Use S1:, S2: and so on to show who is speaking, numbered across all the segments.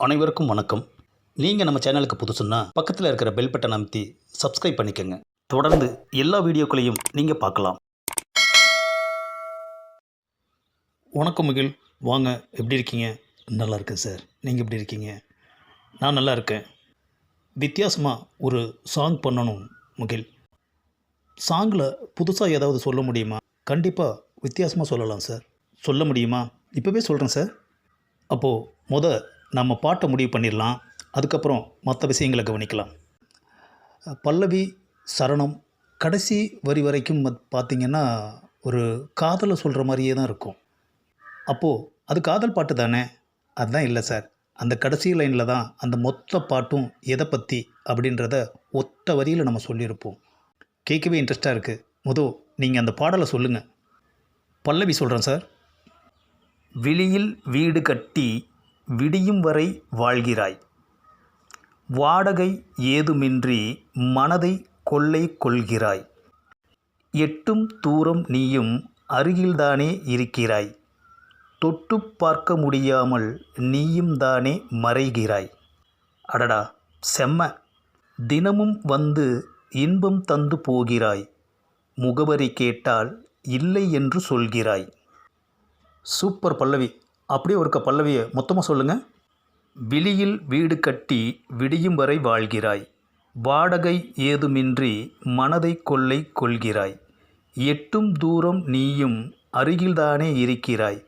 S1: அனைவருக்கும் வணக்கம். நீங்கள் நம்ம சேனலுக்கு புதுசுன்னா பக்கத்தில் இருக்கிற பெல் பட்டன் அமைத்தி சப்ஸ்கிரைப் பண்ணிக்கோங்க. தொடர்ந்து எல்லா வீடியோக்களையும் நீங்கள் பார்க்கலாம். வணக்கம் முகில், வாங்க. எப்படி இருக்கீங்க? நல்லா இருக்கேன் சார். நீங்கள் எப்படி இருக்கீங்க? நான் நல்லா இருக்கேன். வித்தியாசமாக ஒரு சாங் பண்ணணும் முகில். சாங்கில் புதுசாக ஏதாவது சொல்ல முடியுமா? கண்டிப்பாக வித்தியாசமாக சொல்லலாம் சார். சொல்ல முடியுமா? இப்போவே சொல்கிறேன் சார். அப்போது நம்ம பாட்டை முடிவு பண்ணிடலாம். அதுக்கப்புறம் மற்ற விஷயங்களை கவனிக்கலாம். பல்லவி, சரணம், கடைசி வரி வரைக்கும் பார்த்திங்கன்னா ஒரு காதலை சொல்கிற மாதிரியே தான் இருக்கும். அப்போது அது காதல் பாட்டு தானே? அதுதான் இல்லை சார். அந்த கடைசி லைனில் தான் அந்த மொத்த பாட்டும் எதை பற்றி அப்படின்றத ஒத்த வரியில் நம்ம சொல்லியிருப்போம். கேட்கவே இன்ட்ரெஸ்டாக இருக்குது. நீங்கள் அந்த பாடலை சொல்லுங்கள். பல்லவி சொல்கிறேன் சார். விழியில் வீடு கட்டி விடியும் வரை வாழ்கிறாய், வாடகை ஏதுமின்றி மனதை கொள்ளை கொள்கிறாய், எட்டும் தூரம் நீயும் அருகில்தானே இருக்கிறாய், தொட்டு பார்க்க முடியாமல் நீயும் தானே மறைகிறாய். அடடா, செம்ம! தினமும் வந்து இன்பம் தந்து போகிறாய், முகவரி கேட்டால் இல்லை என்று சொல்கிறாய். சூப்பர் பல்லவி. அப்படியே ஒருக்க பல்லவியை மொத்தமாக சொல்லுங்கள். விழியில் வீடு கட்டி விடியும் வரை வாழ்கிறாய், வாடகை ஏதுமின்றி மனதை கொள்ளை கொள்கிறாய், எட்டும் தூரம் நீயும் அருகில்தானே இருக்கிறாய்,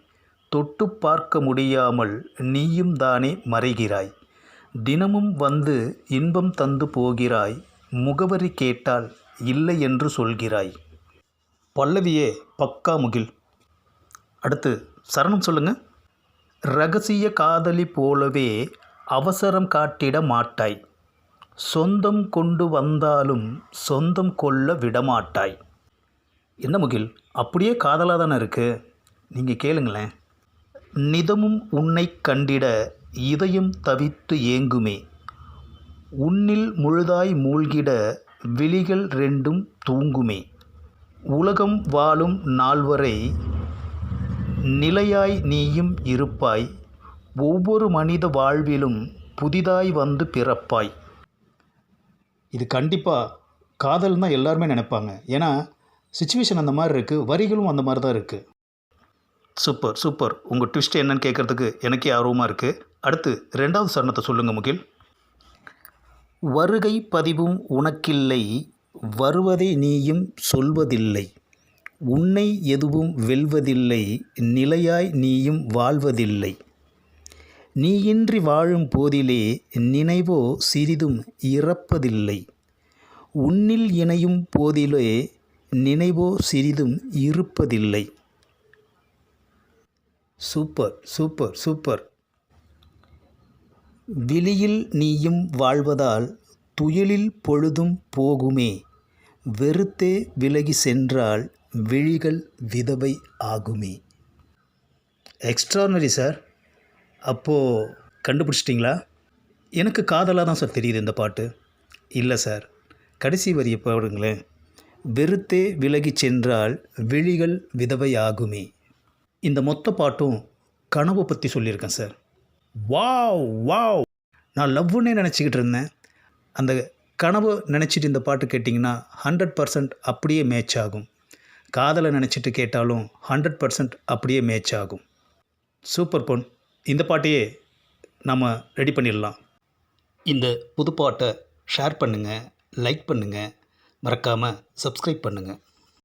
S1: தொட்டு பார்க்க முடியாமல் நீயும் தானே மறைகிறாய், தினமும் வந்து இன்பம் தந்து போகிறாய், முகவரி கேட்டால் இல்லை என்று சொல்கிறாய். பல்லவியே பக்கா முகில். அடுத்து சரணம் சொல்லுங்கள். ரகசிய காதலி போலவே அவசரம் காட்டிட மாட்டாய், சொந்தம் கொண்டு வந்தாலும் சொந்தம் கொள்ள விடமாட்டாய். என்ன முகில், அப்படியே காதலாக தானே இருக்குது? நீங்கள் கேளுங்களேன். நிதமும் உன்னை கண்டிட இதயம் தவித்து ஏங்குமே, உன்னில் முழுதாய் மூழ்கிட விழிகள் ரெண்டும் தூங்குமே, உலகம் வாழும் நாள்வரை நிலையாய் நீயும் இருப்பாய், ஒவ்வொரு மனித வாழ்விலும் புதிதாய் வந்து பிறப்பாய். இது கண்டிப்பாக காதல் தான் எல்லாருமே நினைப்பாங்க. ஏன்னா சிச்சுவேஷன் அந்த மாதிரி இருக்குது, வரிகளும் அந்த மாதிரி தான் இருக்குது. Super super. உங்கள் ட்விஸ்ட் என்னன்னு கேட்குறதுக்கு எனக்கே ஆர்வமாக இருக்குது. அடுத்து 2வது சரணத்தை சொல்லுங்கள் முகில். வருகை பதிவும் உனக்கில்லை, வருவதை நீயும் சொல்வதில்லை, உன்னை எதுவும் வெல்வதில்லை, நிலையாய் நீயும் வாழ்வதில்லை, நீயின்றி வாழும் போதிலே நினைவோ சிறிதும் இறப்பதில்லை, உன்னில் இணையும் போதிலே நினைவோ சிறிதும் இருப்பதில்லை. Super super super. விழியில் நீயும் வாழ்வதால் துயிலில் பொழுதும் போகுமே, வெறுத்தே விலகி சென்றால் விழிகள் விதவை ஆகுமே. Extraordinary sir. அப்போது கண்டுபிடிச்சிட்டிங்களா? எனக்கு காதலாக தான் சார் தெரியுது இந்த பாட்டு. இல்லை சார், கடைசி வரியை பாருங்களேன். வெறுத்தே விலகி சென்றால் விழிகள் விதவை ஆகுமே. இந்த மொத்த பாட்டும் கனவை பற்றி சொல்லியிருக்கேன் சார். Wow wow! நான் லவ்வுன்னே நினச்சிக்கிட்டு இருந்தேன். அந்த கனவு நினச்சிட்டு இந்த பாட்டு கேட்டிங்கன்னா 100% அப்படியே மேட்ச் ஆகும். காதலை நினச்சிட்டு கேட்டாலும் 100% அப்படியே மேட்ச் ஆகும். சூப்பர் பொன். இந்த பாட்டையே நம்ம ரெடி பண்ணிடலாம். இந்த புது பாட்டை ஷேர் பண்ணுங்கள், லைக் பண்ணுங்கள், மறக்காமல் சப்ஸ்கிரைப் பண்ணுங்கள்.